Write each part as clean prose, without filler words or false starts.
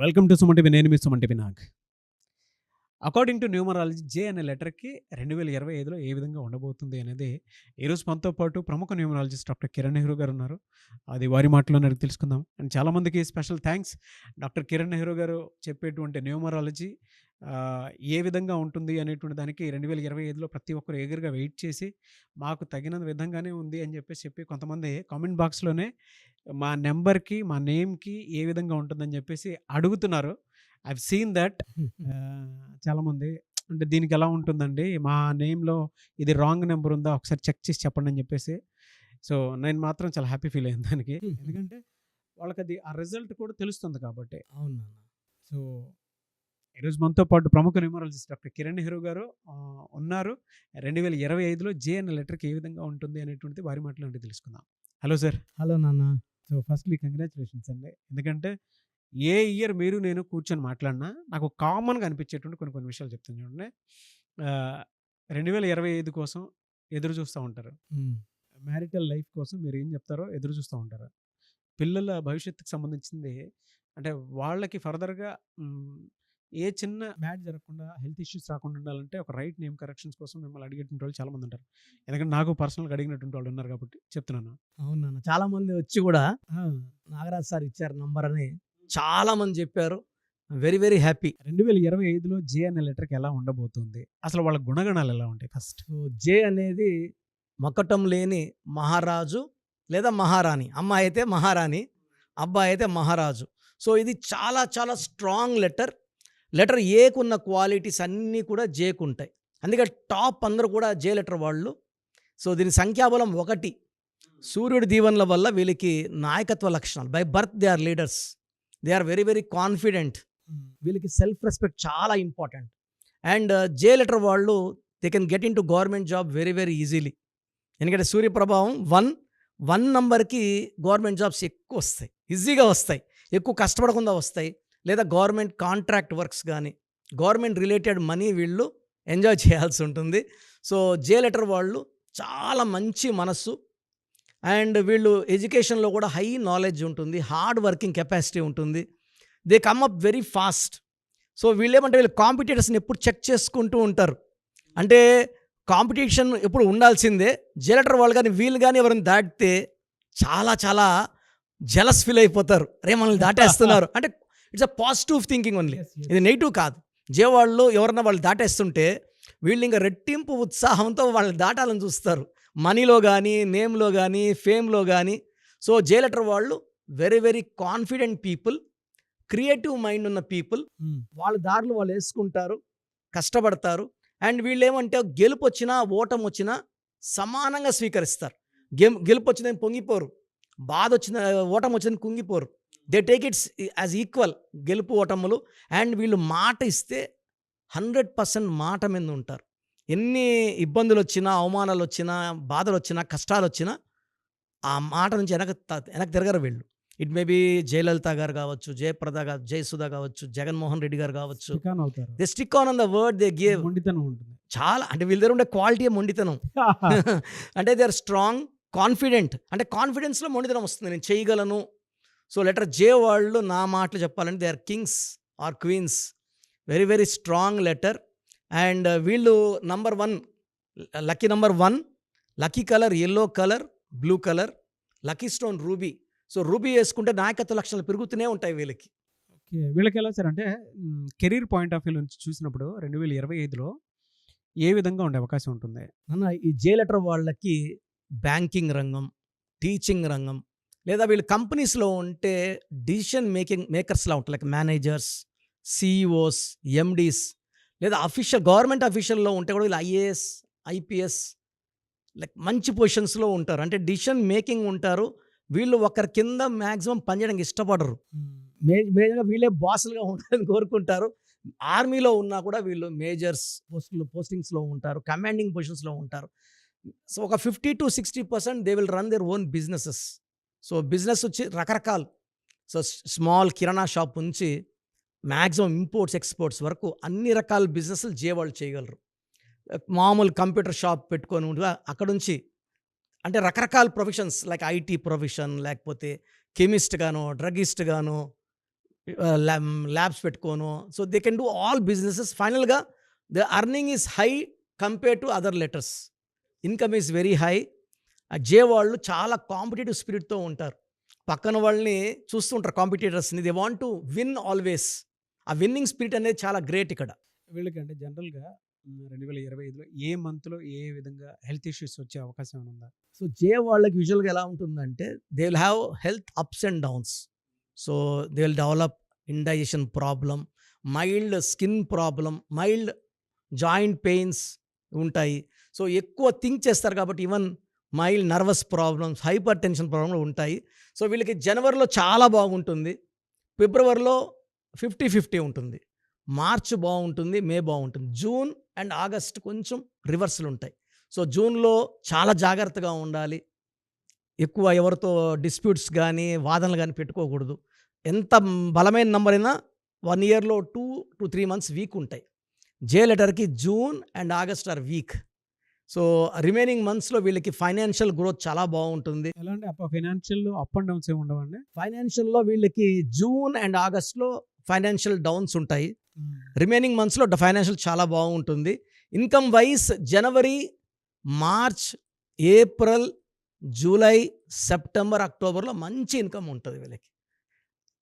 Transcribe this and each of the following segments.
Welcome to Suman TV. నేను మీ Suman TV Nag. According to numerology J అనే లెటర్‌కి 2025లో ఏ విధంగా ఉండబోతుంది అనేది ఈరోజు మనతో పాటు ప్రముఖ న్యూమరాలజిస్ట్ డాక్టర్ కిరణ్ నెహ్రూ గారు ఉన్నారు. అది వారి మాటల్లోనే అడిగి తెలుసుకుందాం. అండ్ చాలామందికి special thanks. Doctor Kiran Nehru గారు చెప్పేటువంటి న్యూమరాలజీ ఏ విధంగా ఉంటుంది అనేటువంటి దానికి 2025లో ప్రతి ఒక్కరు ఎగర్‌గా వెయిట్ చేసి మాకు తగిన విధంగానే ఉంది అని చెప్పి కొంతమంది కామెంట్ బాక్స్‌లోనే మా నంబర్‌కి, మా నేమ్‌కి ఏ విధంగా ఉంటుందని చెప్పేసి అడుగుతున్నారు. I have seen that. చాలామంది అంటే దీనికి ఎలా ఉంటుందండి? మా నేమ్‌లో ఇది రాంగ్ నంబర్ ఉందా? ఒకసారి చెక్ చేసి చెప్పండి అని చెప్పేసి. సో, నేను మాత్రం చాలా హ్యాపీ ఫీల్ అయ్యాను దానికి. ఎందుకంటే వాళ్ళకది ఆ రిజల్ట్ కూడా తెలుస్తుంది కాబట్టి. అవును నాన్న. సో, ఈరోజు మనతో పాటు ప్రముఖ న్యూమరాలజిస్ట్ డాక్టర్ కిరణ్ నెహ్రూ గారు ఉన్నారు. 2025లో జే అనే లెటర్‌కి ఏ విధంగా ఉంటుంది అనేటువంటిది వారి మాటల్లో తెలుసుకుందాం. Hello sir. హలో నాన్న. సో, ఫస్ట్‌లీ కంగ్రాచ్యులేషన్స్ అండి. ఎందుకంటే ఏ ఇయర్ మీరు నేను కూర్చొని మాట్లాడినా నాకు కామన్‌గా అనిపించేటువంటి కొన్ని కొన్ని విషయాలు చెప్తాను చూడండి. ఆహ్, 2025 కోసం ఎదురు చూస్తా ఉంటారు. హ్మ్. మ్యారిటల్ లైఫ్ కోసం మీరేం చెప్తారో ఎదురు చూస్తా ఉంటారు. పిల్లల భవిష్యత్తుకు సంబంధించింది అంటే వాళ్ళకి ఫర్దర్‌గా ఏ చిన్న బ్యాడ్ జరగకుండా హెల్త్ ఇష్యూస్ రాకుండా ఉండాలంటే ఒక రైట్ నేమ్ కరెక్షన్స్ కోసం మిమ్మల్ని అడిగేటువంటి వాళ్ళు చాలామంది ఉంటారు. ఎందుకంటే నాకు పర్సనల్‌గా అడిగినటువంటి వాళ్ళు ఉన్నారు కాబట్టి చెప్తున్నాను. అవును నాన్న. చాలామంది వచ్చి గూడా ఆ! నాగరాజు సార్ ఇచ్చారు నంబర్ అని చాలామంది చెప్పారు. Very very happy. 2025లో జే అనే లెటర్‌కి ఎలా ఉండబోతుంది? అసలు వాళ్ళ గుణగణాలు ఎలా ఉంటాయి ఫస్ట్? సో, జే అనేది మకటం లేని మహారాజు లేదా మహారాణి. అమ్మాయి అయితే మహారాణి, అబ్బాయి అయితే మహారాజు. సో, ఇది చాలా చాలా స్ట్రాంగ్ లెటర్. లెటర్ ఏకున్న క్వాలిటీస్ అన్నీ కూడా జేకుంటాయి. అందుకే టాప్ అందరూ కూడా జే లెటర్ వాళ్ళు. సో, దీని సంఖ్యాబలం 1. సూర్యుడి దీవెనల వల్ల వీళ్ళకి నాయకత్వ లక్షణాలు. By birth they are leaders. They are very very confident. వీళ్ళకి సెల్ఫ్ రెస్పెక్ట్ చాలా ఇంపార్టెంట్. అండ్ జే లెటర్ వాళ్ళు they can get into government job very very easily. ఎందుకంటే సూర్య ప్రభావం 1 నంబర్కి గవర్నమెంట్ జాబ్స్ ఎక్కువ వస్తాయి, ఈజీగా వస్తాయి, ఎక్కువ కష్టపడకుండా వస్తాయి. లేదా గవర్నమెంట్ కాంట్రాక్ట్ వర్క్స్ కానీ గవర్నమెంట్ రిలేటెడ్ మనీ వీళ్ళు ఎంజాయ్ చేయాల్సి ఉంటుంది. సో, జే లెటర్ వాళ్ళు చాలా మంచి మనస్సు. అండ్ వీళ్ళు ఎడ్యుకేషన్లో కూడా హై నాలెడ్జ్ ఉంటుంది, హార్డ్ వర్కింగ్ కెపాసిటీ ఉంటుంది. They come up very fast. So, వీళ్ళేమంటే వీళ్ళు కాంపిటీటర్స్ని ఎప్పుడు చెక్ చేసుకుంటూ ఉంటారు. అంటే కాంపిటీషన్ ఎప్పుడు ఉండాల్సిందే. జే లెటర్ వాళ్ళు కానీ వీళ్ళు కానీ ఎవరైనా దాటితే చాలా చాలా జెలస్ ఫీల్ అయిపోతారు. అరే మనల్ని దాటేస్తున్నారు అంటే it's a positive thinking only. Yes, yes. ఇది నెగిటివ్ కాదు. జే వాళ్ళు ఎవరన్నా వాళ్ళు దాటేస్తుంటే వీళ్ళు ఇంకా రెట్టింపు ఉత్సాహంతో వాళ్ళని దాటాలని చూస్తారు. మనీలో కానీ, నేమ్లో కానీ, ఫేమ్లో కానీ. సో, జే లెటర్ వాళ్ళు very very confident people, creative mind ఉన్న పీపుల్. వాళ్ళ దారిలో వాళ్ళు వేసుకుంటారు, కష్టపడతారు. అండ్ వీళ్ళేమంటే గెలుపు వచ్చినా ఓటమి వచ్చినా సమానంగా స్వీకరిస్తారు. గెలుపు వచ్చిందని పొంగిపోరు, బాధ వచ్చిన ఓటమి వచ్చిందని కుంగిపోరు. They take its as equal, గెలుపు ఓటములు. అండ్ వీళ్ళు మాట ఇస్తే 100% మాట మీద ఉంటారు. ఎన్ని ఇబ్బందులు వచ్చినా, అవమానాలు వచ్చినా, బాధలు వచ్చినా, కష్టాలు వచ్చినా ఆ మాట నుంచి వెనక్కి తిరగరు వీళ్ళు. ఇట్ మే బి జయలలిత గారు కావచ్చు, జయప్రద గారు, జయసుధ కావచ్చు, జగన్మోహన్ రెడ్డి గారు కావచ్చు. చికాన్ అవుతారు. They stick on the word they give. మొండితనం ఉంటుంది. చాలా అంటే వీళ్ళ దగ్గర ఉండే క్వాలిటీ మొండితనం. అంటే దే ఆర్ స్ట్రాంగ్, కాన్ఫిడెంట్. అంటే కాన్ఫిడెన్స్లో మొండితనం వస్తుంది, నేను చేయగలను. సో, లెటర్ జే వాళ్ళు నా మాటలు చెప్పాలంటే they are kings are queens. Very very strong letter. And వీళ్ళు number 1, lucky number 1, lucky colour yellow colour, blue colour, lucky stone ruby. So, ruby వేసుకుంటే నాయకత్వ లక్షణాలు పెరుగుతూనే ఉంటాయి వీళ్ళకి. ఓకే. వీళ్ళకి ఎలా సార్ అంటే కెరీర్ పాయింట్ ఆఫ్ వ్యూ నుంచి చూసినప్పుడు 2025లో ఏ విధంగా ఉండే అవకాశం ఉంటుంది? అన్న ఈ జే లెటర్ వాళ్ళకి బ్యాంకింగ్ రంగం, టీచింగ్ రంగం, లేదా వీళ్ళు కంపెనీస్లో ఉంటే డిసిషన్ మేకర్స్లా ఉంటారు. లైక్ మేనేజర్స్, సిఇఓస్, ఎండీస్, లేదా గవర్నమెంట్ అఫీషియల్లో ఉంటే కూడా వీళ్ళు ఐఏఎస్, ఐపీఎస్ లైక్ మంచి పొజిషన్స్లో ఉంటారు. అంటే డిసిషన్ మేకింగ్ ఉంటారు. వీళ్ళు ఒకరి కింద మ్యాక్సిమం పనిచేయడానికి ఇష్టపడరు. మేజర్గా వీళ్ళే బాసులుగా ఉండాలని కోరుకుంటారు. ఆర్మీలో ఉన్నా కూడా వీళ్ళు మేజర్స్ పోస్టింగ్స్లో ఉంటారు, కమాండింగ్ పొజిషన్స్లో ఉంటారు. సో, ఒక 50-60% they will run their own businesses. So, business వచ్చి రకరకాలు. సో, స్మాల్ కిరాణా షాప్ నుంచి మ్యాక్సిమం ఇంపోర్ట్స్ ఎక్స్పోర్ట్స్ వరకు అన్ని రకాల బిజినెస్లు జే వాళ్ళు చేయగలరు. మామూలు కంప్యూటర్ షాప్ పెట్టుకొని అక్కడ నుంచి అంటే రకరకాల ప్రొఫెషన్స్ లైక్ ఐటీ ప్రొఫెషన్, లేకపోతే కెమిస్ట్ గాను, డ్రగిస్ట్ గాను, ల్యాబ్స్ పెట్టుకోను. So they can do all businesses. ఫైనల్‌గా the earning is high compare to other letters. Income is very high. J వాళ్ళు చాలా కాంపిటీటివ్ స్పిరిట్‌తో ఉంటారు. పక్కన వాళ్ళని చూస్తూ ఉంటారు కాంపిటీటర్స్‌ని. They want to win always. ఆ విన్నింగ్ స్పిరిట్ అనేది చాలా గ్రేట్ ఇక్కడ. వీళ్ళకి అంటే జనరల్‌గా 2025లో ఏ మంత్‌లో ఏ విధంగా హెల్త్ ఇష్యూస్ వచ్చే అవకాశం ఏమైనా ఉందా? సో జే వాళ్ళకి యూజువల్‌గా ఎలా ఉంటుందంటే they will have health ups and downs. So they will develop indigestion problem, mild skin problem, mild joint pains ఉంటాయి. సో ఎక్కువ థింక్ చేస్తారు కాబట్టి even mild nervous problems, hypertension ప్రాబ్లమ్లు ఉంటాయి. సో వీళ్ళకి జనవరిలో చాలా బాగుంటుంది. ఫిబ్రవరిలో 50-50 ఉంటుంది. మార్చ్ బాగుంటుంది, మే బాగుంటుంది. జూన్ అండ్ ఆగస్ట్ కొంచెం రివర్సల్ ఉంటాయి. సో జూన్‌లో చాలా జాగ్రత్తగా ఉండాలి. ఎక్కువ ఎవరితో డిస్ప్యూట్స్ గానీ, వాదనలు గానీ పెట్టుకోకూడదు. ఎంత బలమైన నంబర్ అయినా 1 ఇయర్‌లో 2-3 మంత్స్ వీక్ ఉంటాయి. జే లెటర్‌కి June and August are weak. So remaining మంత్స్‌లో వీళ్ళకి ఫైనాన్షియల్ గ్రోత్ చాలా బాగుంటుంది. ఎలా అంటే ఫైనాన్షియల్‌లో అప్ అండ్ డౌన్స్ ఏమి ఉండవండి? ఫైనాన్షియల్‌లో వీళ్ళకి జూన్ అండ్ ఆగస్ట్‌లో ఫైనాన్షియల్ డౌన్స్ ఉంటాయి. రిమైనింగ్ మంత్స్‌లో ఫైనాన్షియల్ చాలా బాగుంటుంది. ఇన్‌కమ్ వైస్ జనవరి, మార్చ్, ఏప్రిల్, జూలై, సెప్టెంబర్, అక్టోబర్‌లో మంచి ఇన్‌కమ్ ఉంటది వీళ్ళకి.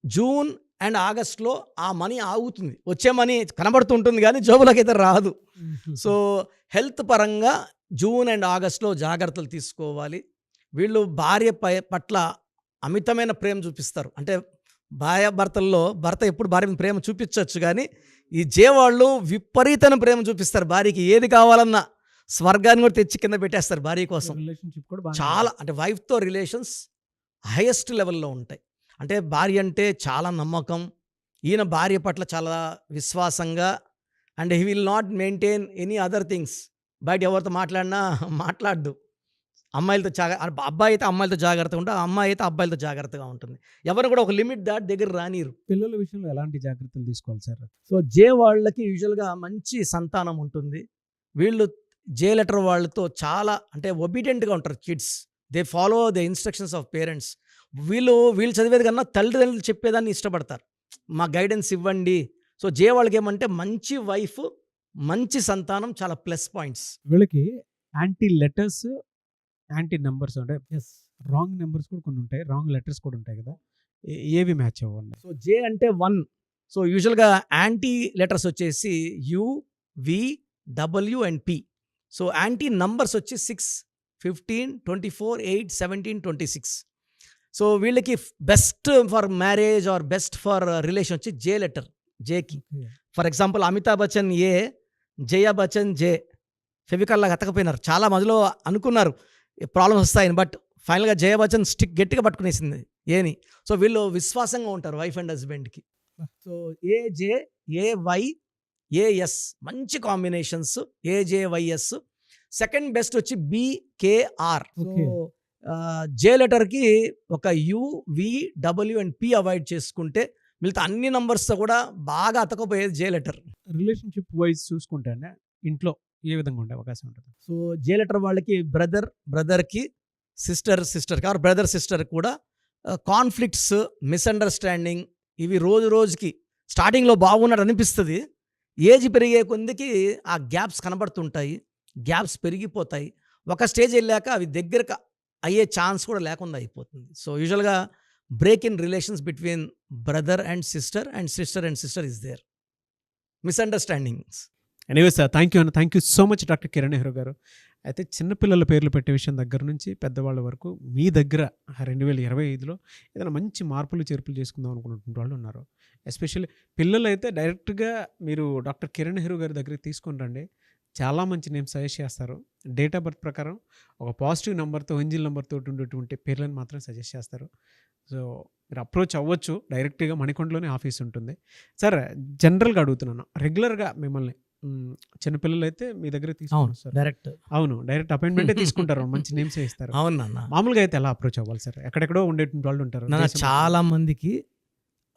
జూన్ అండ్ ఆగస్ట్‌లో ఆ మనీ ఆగుతుంది. వచ్చే మనీ కనబడుతుంటుంది గానీ జేబులోకైతే రాదు. సో హెల్త్ పరంగా జూన్ అండ్ ఆగస్ట్‌లో జాగ్రత్తలు తీసుకోవాలి. వీళ్ళు భార్య పట్ల అమితమైన ప్రేమ చూపిస్తారు. అంటే భార్యాభర్తల్లో భర్త ఎప్పుడు భార్య మీద ప్రేమ చూపించొచ్చు కానీ ఈ జే వాళ్ళు విపరీతమైన ప్రేమ చూపిస్తారు. భార్యకి ఏది కావాలన్నా స్వర్గాన్ని కూడా తెచ్చి కింద పెట్టేస్తారు భార్య కోసం. రిలేషన్‌షిప్ కూడా బానే చాలా అంటే వైఫ్‌తో రిలేషన్స్ హైయెస్ట్ లెవెల్‌లో ఉంటాయి. అంటే భార్య అంటే చాలా నమ్మకం. ఈయన భార్య పట్ల చాలా విశ్వాసంగా and he will not maintain any other things. బయట ఎవరితో మాట్లాడినా మాట్లాడడు. అమ్మాయిలతో అబ్బాయి అయితే అమ్మాయిలతో జాగ్రత్తగా ఉంటాడు. అమ్మాయి అయితే అబ్బాయిలతో జాగ్రత్తగా ఉంటుంది. ఎవరు కూడా ఒక లిమిట్ దాటి దగ్గర రానీరు. పిల్లల విషయంలో ఎలాంటి జాగ్రత్తలు తీసుకోవాలి సార్? సో జే వాళ్ళకి యూజువల్‌గా మంచి సంతానం ఉంటుంది. వీళ్ళు జే లెటర్ వాళ్ళతో చాలా అంటే ఒబీడియంట్‌గా ఉంటారు kids. They follow the instructions of parents. వీళ్ళు చదివేది కన్నా తల్లిదండ్రులు చెప్పేదాన్ని ఇష్టపడతారు. మా గైడెన్స్ ఇవ్వండి. సో జే వాళ్ళకేమంటే మంచి వైఫ్, మంచి సంతానం చాలా ప్లస్ పాయింట్స్. వీళ్ళకి యాంటీ లెటర్స్, యాంటీ నంబర్స్ అంటే రాంగ్ నంబర్స్ కూడా కొన్ని ఉంటాయి. రాంగ్ లెటర్స్ కూడా ఉంటాయి కదా! ఏవి మ్యాచ్ అవ్వండి? సో జే అంటే 1. సో యూజువల్‌గా యాంటీ లెటర్స్ వచ్చేసి U, V, W and P. So anti numbers వచ్చి 6, 15, 24, 8, 17, 26. సో వీళ్ళకి best for marriage or best for relation వచ్చి జే లెటర్ జేకి. For example Amitabh Bachchan A, Jaya Bachchan J. ఫెవికాల్‌లాగా అతకపోయినారు. చాలా మధ్యలో అనుకున్నారు ప్రాబ్లమ్స్ వస్తాయని. బట్ ఫైనల్‌గా జయా బచ్చన్ స్టిక్ గట్టిగా పట్టుకునేసింది ఏని. సో వీళ్ళు విశ్వాసంగా ఉంటారు వైఫ్ అండ్ హస్బెండ్‌కి. సో ఏజే, ఏవై, ఏఎస్ మంచి కాంబినేషన్స్. ఏజేవైఎస్. సెకండ్ బెస్ట్ వచ్చి బీకేఆర్. సో జే లెటర్‌కి ఒక U, V, W and P avoid చేసుకుంటే మిగతా అన్ని నంబర్స్‌తో కూడా బాగా అతకపోయేది జే లెటర్. రిలేషన్‌షిప్ వైస్ చూసుకుంటేనే ఇంట్లో ఏ విధంగా ఉండే అవకాశం ఉంటుంది? సో జే లెటర్ వాళ్ళకి బ్రదర్‌కి, సిస్టర్‌కి ఆర్ బ్రదర్ సిస్టర్ కూడా కాన్‌ఫ్లిక్ట్స్, మిస్‌అండర్‌స్టాండింగ్ ఇవి రోజు రోజుకి స్టార్టింగ్‌లో బాగున్నట్టు అనిపిస్తది. ఏజ్ పెరిగే కొద్దికి ఆ గ్యాప్స్ కనబడుతుంటాయి. గ్యాప్స్ పెరిగిపోతాయి. ఒక స్టేజ్ వెళ్ళాక అవి దగ్గరకు అయ్యే ఛాన్స్ కూడా లేకుండా అయిపోతుంది. సో యూజువల్‌గా break in relations between brother and sister is there. Misunderstandings. Anyways thank you అన్న. Thank you so much doctor Kiran Nehru గారు. అయితే చిన్నపిల్లల పేర్లు పెట్టే విషయం దగ్గర నుంచి పెద్దవాళ్ళ వరకు మీ దగ్గర 2025లో ఏదైనా మంచి మార్పులు చేర్పులు చేసుకుందాం అనుకున్నటువంటి వాళ్ళు ఉన్నారు. ఎస్పెషల్లీ పిల్లలు అయితే డైరెక్ట్గా మీరు డాక్టర్ కిరణ్ నెహ్రూ గారి దగ్గరికి తీసుకొని రండి. చాలా మంచి నేమ్స్ సజెస్ట్ చేస్తారు. డేట్ ఆఫ్ బర్త్ ప్రకారం ఒక పాజిటివ్ నెంబర్తో, ఏంజిల్ నెంబర్తో ఉండేటువంటి పేర్లను మాత్రం సజెస్ట్ చేస్తారు. సో మీరు అప్రోచ్ అవ్వచ్చు. డైరెక్ట్గా మణికొండలోనే ఆఫీస్ ఉంటుంది. సార్ జనరల్గా అడుగుతున్నాను, రెగ్యులర్గా మిమ్మల్ని చిన్నపిల్లలు అయితే మీ దగ్గర తీసుకుని సార్? డైరెక్ట్ అపాయింట్మెంటే తీసుకుంటారు. మంచి నేమ్స్ ఇస్తారు. అవును నాన్న. మామూలుగా అయితే ఎలా అప్రోచ్ అవ్వాలి సార్? ఎక్కడెక్కడో ఉండేటువంటి వాళ్ళు ఉంటారు. చాలా మందికి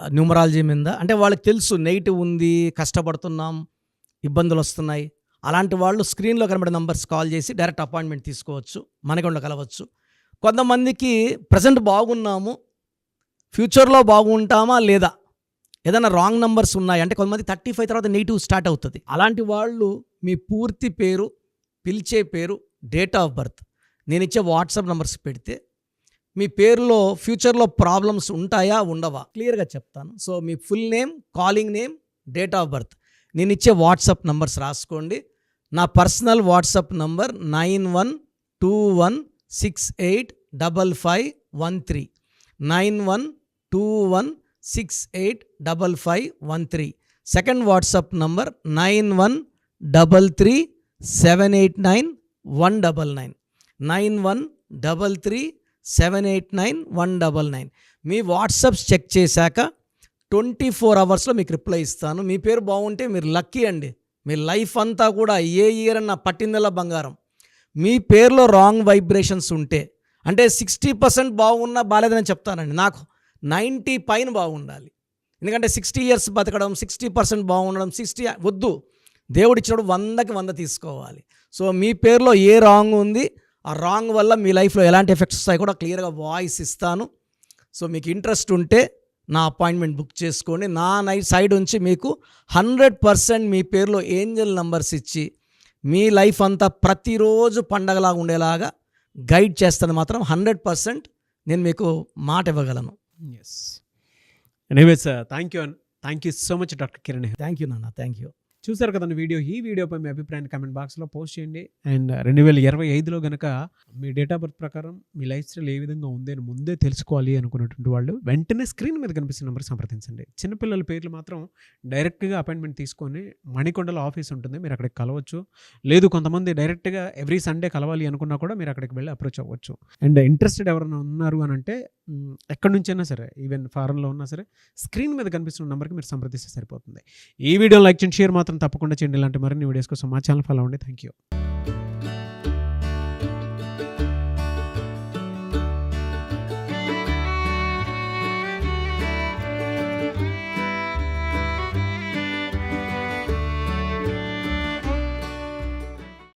న్యూమరాలజీ మీద అంటే వాళ్ళకి తెలుసు నెగిటివ్ ఉంది, కష్టపడుతున్నాం, ఇబ్బందులు వస్తున్నాయి. అలాంటి వాళ్ళు స్క్రీన్లో కనబడే నంబర్స్ కాల్ చేసి డైరెక్ట్ అపాయింట్మెంట్ తీసుకోవచ్చు, మణికొండలో కలవచ్చు. కొంతమందికి ప్రజెంట్ బాగున్నాము, ఫ్యూచర్లో బాగుంటామా లేదా ఏదైనా రాంగ్ నంబర్స్ ఉన్నాయి అంటే కొంతమంది 35 తర్వాత నెగిటివ్ స్టార్ట్ అవుతుంది. అలాంటి వాళ్ళు మీ పూర్తి పేరు, పిలిచే పేరు, డేట్ ఆఫ్ బర్త్, నేను ఇచ్చే వాట్సాప్ నంబర్స్ పెడితే మీ పేరులో ఫ్యూచర్లో ప్రాబ్లమ్స్ ఉంటాయా ఉండవా క్లియర్గా చెప్తాను. So me full name, calling name, date of birth, నేను ఇచ్చే వాట్సాప్ నంబర్స్ రాసుకోండి. నా personal WhatsApp number 9121685513 9121685513. Second WhatsApp number 9133789199 9133789199. మీ వాట్సాప్స్ చెక్ చేశాక 24 అవర్స్లో మీకు రిప్లై ఇస్తాను. మీ పేరు బాగుంటే మీరు లక్కీ అండి. మీ లైఫ్ అంతా కూడా ఏ ఇయర్ అన్న పట్టిందల్లా బంగారం. మీ పేరులో రాంగ్ వైబ్రేషన్స్ ఉంటే అంటే 60% బాగున్నా బాలేదని చెప్తానండి. నాకు 90 పైన బాగుండాలి. ఎందుకంటే 60 ఇయర్స్ బతకడం, 60% బాగుండడం, 60 వద్దు. దేవుడు ఇచ్చినప్పుడు 100కి 100 తీసుకోవాలి. సో మీ పేరులో ఏ రాంగ్ ఉంది, ఆ రాంగ్ వల్ల మీ లైఫ్లో ఎలాంటి ఎఫెక్ట్స్ వస్తాయి కూడా క్లియర్గా వాయిస్ ఇస్తాను. సో మీకు ఇంట్రెస్ట్ ఉంటే నా అపాయింట్మెంట్ బుక్ చేసుకోండి. నా సైడ్ నుంచి మీకు 100% మీ పేరులో ఏంజల్ నంబర్స్ ఇచ్చి మీ లైఫ్ అంతా ప్రతిరోజు పండగలాగా ఉండేలాగా గైడ్ చేస్తాను. మాత్రం 100% నేను మీకు మాట ఇవ్వగలను. Yes. Anyways thank you so much doctor Kiran. Thank you నాన్న, థ్యాంక్ యూ. చూసారు కదండి వీడియో. ఈ వీడియోపై మీ అభిప్రాయాన్ని కామెంట్ బాక్స్లో పోస్ట్ చేయండి. అండ్ 2025లో కనుక మీ డేట్ ఆఫ్ బర్త్ ప్రకారం మీ లైఫ్ స్టైల్ ఏ విధంగా ఉంది అని ముందే తెలుసుకోవాలి అనుకున్నటువంటి వాళ్ళు వెంటనే స్క్రీన్ మీద కనిపిస్తున్న నెంబర్ సంప్రదించండి. చిన్నపిల్లల పేర్లు మాత్రం డైరెక్ట్గా అపాయింట్మెంట్ తీసుకొని మణికొండలో ఆఫీస్ ఉంటుంది, మీరు అక్కడికి కలవచ్చు. లేదు కొంతమంది డైరెక్ట్గా ఎవ్రీ సండే కలవాలి అనుకున్నా కూడా మీరు అక్కడికి వెళ్ళి అప్రోచ్ అవ్వచ్చు. అండ్ ఇంట్రెస్టెడ్ ఎవరైనా ఉన్నారు అని అంటే ఎక్కడి నుంచైనా సరే, ఈవెన్ ఫారెన్లో ఉన్నా సరే, స్క్రీన్ మీద కనిపిస్తున్న నెంబర్కి మీరు సంప్రదిస్తే సరిపోతుంది. ఈ వీడియో లైక్ చేయండి, షేర్ మాత్రం తప్పకుండా చేయండి. ఇలాంటి మరిన్ని వీడియోస్ కోసం మా ఛానల్ ఫాలో అవ్వండి. Thank you.